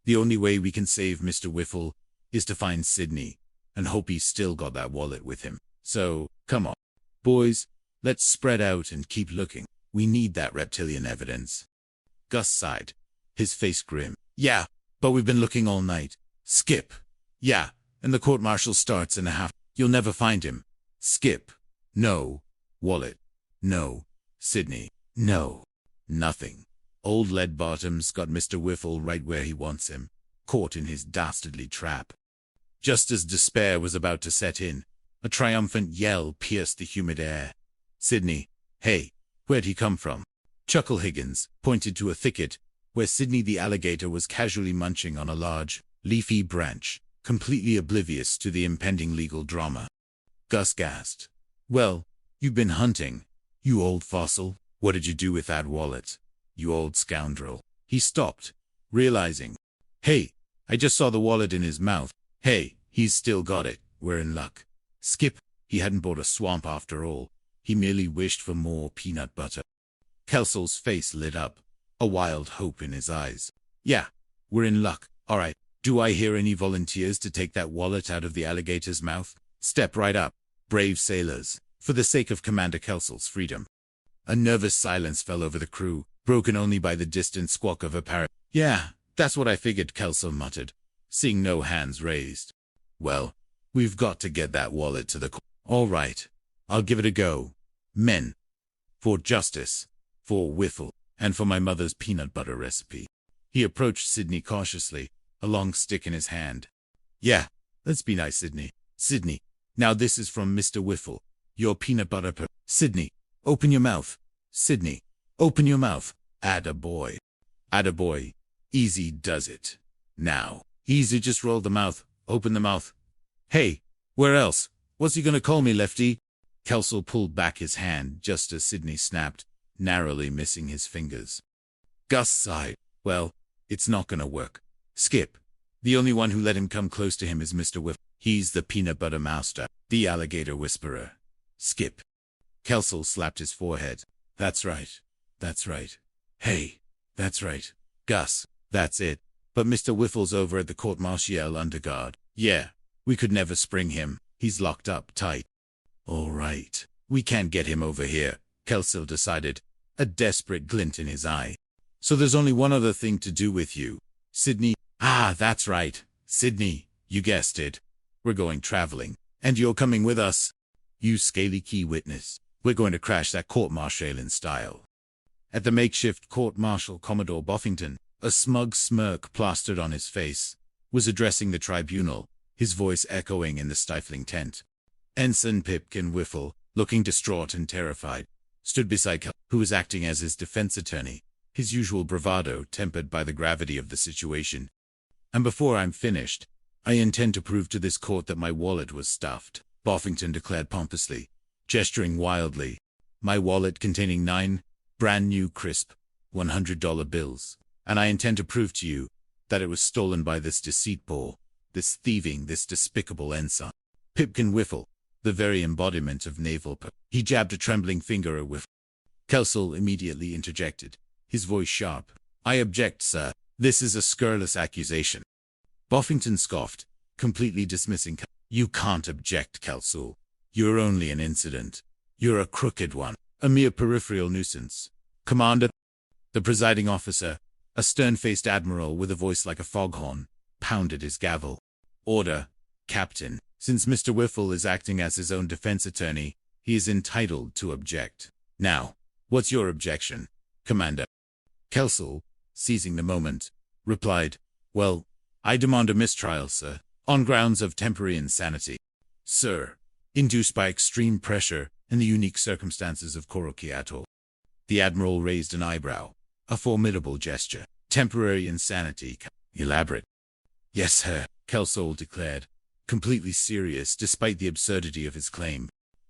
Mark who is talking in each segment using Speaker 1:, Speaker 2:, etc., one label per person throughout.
Speaker 1: The only way we can save Mr. Whiffle is to find Sydney and hope he's still got that wallet with him. So, come on. Boys, let's spread out and keep looking. We need that reptilian evidence. Gus sighed, his face grim. Yeah, but we've been looking all night. Skip. Yeah, and the court-martial starts in a half. You'll never find him. Skip. No. Wallet. No. Sydney. No. Nothing. Old Leadbottom's got Mr. Whiffle right where he wants him, caught in his dastardly trap. Just as despair was about to set in, a triumphant yell pierced the humid air. Sydney. Hey, where'd he come from? Chuckle Higgins pointed to a thicket where Sydney the alligator was casually munching on a large, leafy branch, completely oblivious to the impending legal drama. Gus gasped. Well, you've been hunting, you old fossil. What did you do with that wallet, you old scoundrel? He stopped, realizing. Hey, I just saw the wallet in his mouth. Hey, he's still got it. We're in luck. Skip, he hadn't bought a swamp after all. He merely wished for more peanut butter. Kelso's face lit up, a wild hope in his eyes. Yeah, we're in luck. All right, do I hear any volunteers to take that wallet out of the alligator's mouth? Step right up, brave sailors, for the sake of Commander Kelso's freedom. A nervous silence fell over the crew, broken only by the distant squawk of a parrot. Yeah, that's what I figured, Kelso muttered, seeing no hands raised. Well, we've got to get that wallet to the All right, I'll give it a go. Men. For justice, for Whiffle, and for my mother's peanut butter recipe. He approached Sydney cautiously, a long stick in his hand. Yeah, let's be nice, Sydney. Sydney, now this is from Mr. Whiffle. Your peanut butter Sydney, open your mouth. Sydney, open your mouth. Attaboy. Attaboy. Easy does it. Now, easy, just roll the mouth, open the mouth. Hey, where else? What's he gonna call me, Lefty? Kelso pulled back his hand just as Sydney snapped, narrowly missing his fingers. Gus sighed. Well, it's not gonna work. Skip. The only one who let him come close to him is Mr. Whiffle. He's the peanut butter master, the alligator whisperer. Skip. Kelso slapped his forehead. That's right. That's right. Hey, that's right. Gus, that's it. But Mr. Whiffle's over at the court-martial under guard. Yeah, we could never spring him. He's locked up tight. All right, we can't get him over here, Kelso decided, a desperate glint in his eye. So there's only one other thing to do with you, Sydney. Ah, that's right, Sydney, you guessed it. We're going traveling, and you're coming with us. You scaly key witness. We're going to crash that court-martial in style. At the makeshift court-martial, Commodore Boffington, a smug smirk plastered on his face, was addressing the tribunal, his voice echoing in the stifling tent. Ensign Pipkin Whiffle, looking distraught and terrified, stood beside Kel, who was acting as his defense attorney, his usual bravado tempered by the gravity of the situation. And before I'm finished, I intend to prove to this court that my wallet was stuffed, Boffington declared pompously, gesturing wildly. My wallet containing 9 brand new crisp $100 bills, and I intend to prove to you that it was stolen by this deceitful, this thieving, this despicable ensign. Pipkin Whiffle, the very embodiment of naval He jabbed a trembling finger at Whiffle. Kelso immediately interjected, his voice sharp. I object, sir. This is a scurrilous accusation. Boffington scoffed, completely dismissing Kelso. You can't object, Kelso. You're only an incident. You're a crooked one, a mere peripheral nuisance. Commander. The presiding officer, a stern-faced admiral with a voice like a foghorn, pounded his gavel. Order, Captain. Since Mr. Whiffle is acting as his own defense attorney, he is entitled to object. Now, what's your objection, Commander? Kelso, seizing the moment, replied, Well, I demand a mistrial, sir, on grounds of temporary insanity. Sir, induced by extreme pressure and the unique circumstances of Koroki Atoll. The admiral raised an eyebrow, a formidable gesture. Temporary insanity. Elaborate. Yes, sir, Kelso declared, completely serious despite the absurdity of his claim.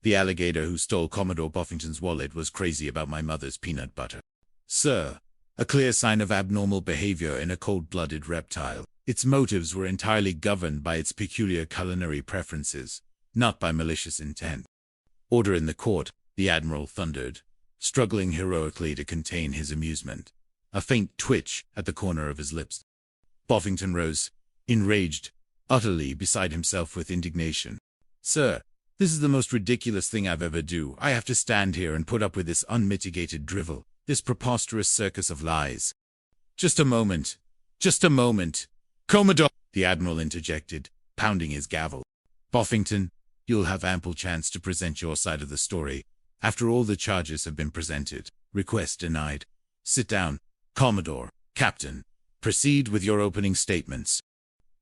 Speaker 1: The alligator who stole Commodore Boffington's wallet was crazy about my mother's peanut butter. Sir, a clear sign of abnormal behavior in a cold-blooded reptile. Its motives were entirely governed by its peculiar culinary preferences, not by malicious intent. Order in the court, the admiral thundered, struggling heroically to contain his amusement, a faint twitch at the corner of his lips. Boffington rose, enraged, utterly beside himself with indignation. Sir, this is the most ridiculous thing I've ever do. I have to stand here and put up with this unmitigated drivel, this preposterous circus of lies. Just a moment. Just a moment. Commodore, the Admiral interjected, pounding his gavel. Boffington, you'll have ample chance to present your side of the story after all the charges have been presented. Request denied. Sit down, Commodore. Captain, proceed with your opening statements.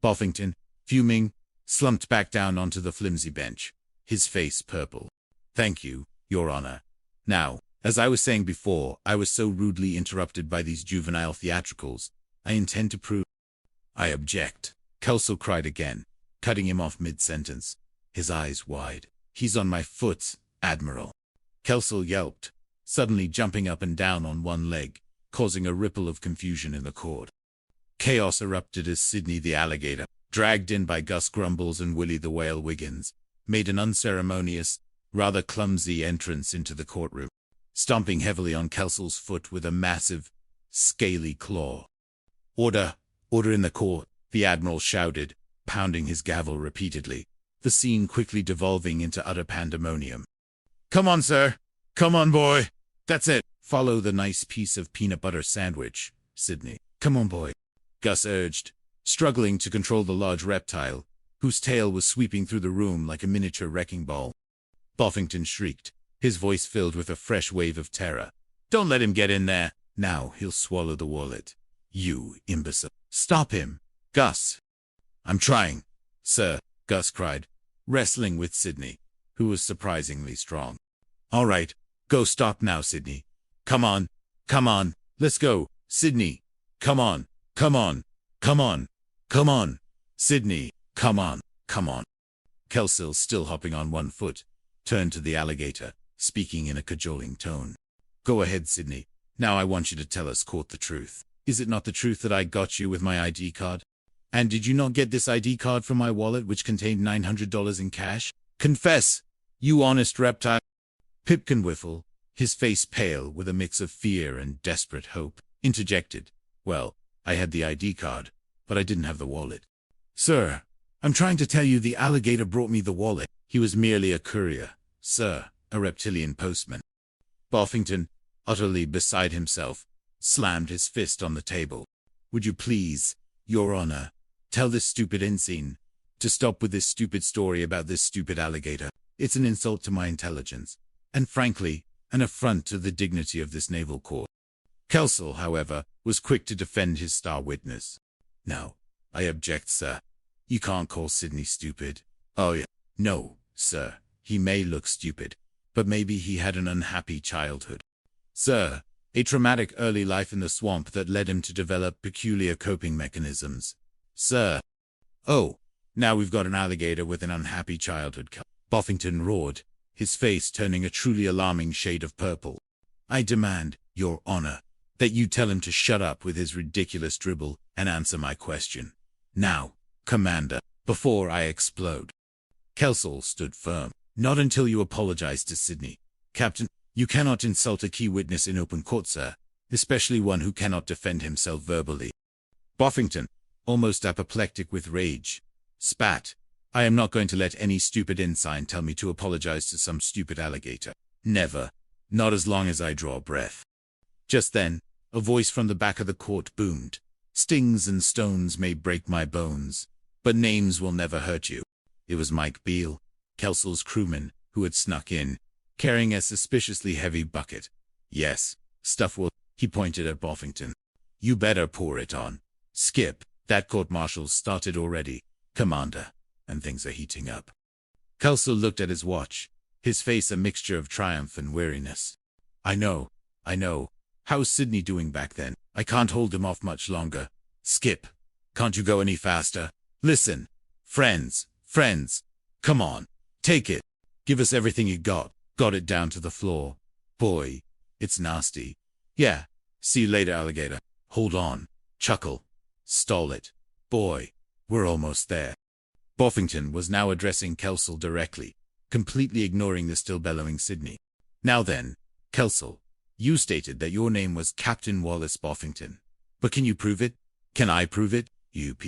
Speaker 1: Boffington, fuming, slumped back down onto the flimsy bench, his face purple. Thank you, Your Honor. Now, as I was saying before, I was so rudely interrupted by these juvenile theatricals. I intend to prove. I object. Kelso cried again, cutting him off mid-sentence, his eyes wide. He's on my foot, Admiral. Kelso yelped, suddenly jumping up and down on one leg, causing a ripple of confusion in the court. Chaos erupted as Sidney the alligator, dragged in by Gus Grumbles and Willie the Whale Wiggins, made an unceremonious, rather clumsy entrance into the courtroom, stomping heavily on Kelso's foot with a massive, scaly claw. Order! Order in the court, the Admiral shouted, pounding his gavel repeatedly, the scene quickly devolving into utter pandemonium. Come on, sir! Come on, boy! That's it! Follow the nice piece of peanut butter sandwich, Sidney. Come on, boy! Gus urged, struggling to control the large reptile, whose tail was sweeping through the room like a miniature wrecking ball. Boffington shrieked, his voice filled with a fresh wave of terror. Don't let him get in there! Now he'll swallow the wallet. You imbecile! Stop him! Gus! I'm trying, sir, Gus cried, wrestling with Sidney, who was surprisingly strong. All right, go stop now, Sidney. Come on, let's go, Sidney. Come on, come on, Sidney, come on. Kelso, still hopping on one foot, turned to the alligator, speaking in a cajoling tone. Go ahead, Sidney. Now I want you to tell us court the truth. Is it not the truth that I got you with my ID card? And did you not get this ID card from my wallet which contained $900 in cash? Confess, you honest reptile. Pipkin Whiffle, his face pale with a mix of fear and desperate hope, interjected. Well, I had the ID card, but I didn't have the wallet. Sir, I'm trying to tell you the alligator brought me the wallet. He was merely a courier, sir, a reptilian postman. Boffington, utterly beside himself, slammed his fist on the table. Would you please, Your Honor, tell this stupid ensign to stop with this stupid story about this stupid alligator? It's an insult to my intelligence, and frankly, an affront to the dignity of this naval court. Kelso, however, was quick to defend his star witness. No, I object, sir. You can't call Sidney stupid. Oh, yeah. No, sir, he may look stupid, but maybe he had an unhappy childhood. Sir, a traumatic early life in the swamp that led him to develop peculiar coping mechanisms. Sir. Oh, now we've got an alligator with an unhappy childhood. Boffington roared, his face turning a truly alarming shade of purple. I demand, Your Honor, that you tell him to shut up with his ridiculous dribble and answer my question. Now, Commander, before I explode. Kelso stood firm. Not until you apologize to Sidney. Captain, you cannot insult a key witness in open court, sir, especially one who cannot defend himself verbally. Boffington, almost apoplectic with rage, spat. I am not going to let any stupid ensign tell me to apologize to some stupid alligator. Never. Not as long as I draw breath. Just then, a voice from the back of the court boomed. Stings and stones may break my bones, but names will never hurt you. It was Mike Beale, Kelso's crewman, who had snuck in, carrying a suspiciously heavy bucket. Yes, stuff will. He pointed at Boffington. You better pour it on. Skip, that court-martial's started already, Commander, and things are heating up. Kelso looked at his watch, his face a mixture of triumph and weariness. I know. How's Sidney doing back then? I can't hold him off much longer. Skip, can't you go any faster? Listen, friends, come on, take it. Give us everything you got. Got it down to the floor. Boy, it's nasty. Yeah, see you later, alligator. Hold on, chuckle. Stall it. Boy, we're almost there. Boffington was now addressing Kelso directly, completely ignoring the still bellowing Sidney. Now then, Kelso, you stated that your name was Captain Wallace Boffington. But can you prove it? Can I prove it? You people.